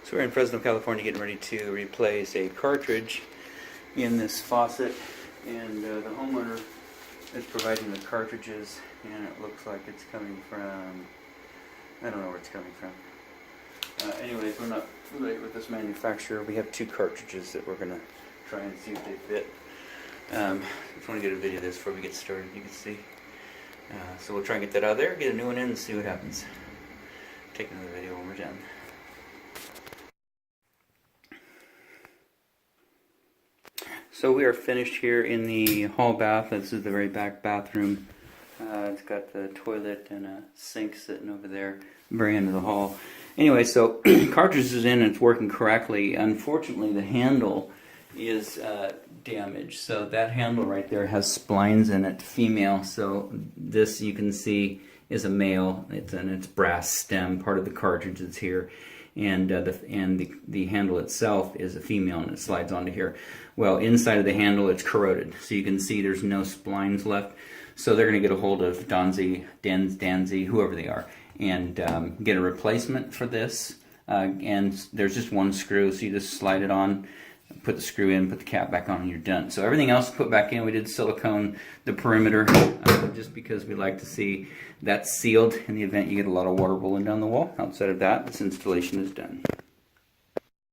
So we're in Fresno, California, getting ready to replace a cartridge in this faucet, and the homeowner is providing the cartridges, and it looks like it's coming from, I don't know where it's coming from. Anyways, we're not familiar with this manufacturer. We have two cartridges that we're going to try and see if they fit. I just want to get a video of this before we get started, you can see. So we'll try and get that out of there, get a new one in, and see what happens. Take another video when we're done. So we are finished here in the hall bath. This is the very back bathroom. It's got the toilet and a sink sitting over there, very end of the hall. Anyway, so cartridge is in and it's working correctly. Unfortunately, the handle is damaged. So that handle right there has splines in it, female. So this, you can see, is a male. It's brass stem. Part of the cartridge is here. And the handle itself is a female, and it slides onto here. Well, inside of the handle, it's corroded, so you can see there's no splines left. So they're going to get a hold of Danzi, whoever they are, and get a replacement for this. And there's just one screw, so you just slide it on, put the screw in, put the cap back on, and you're done. So everything else put back in. We did silicone the perimeter, just because we like to see that sealed in the event you get a lot of water rolling down the wall. Outside of that, this installation is done.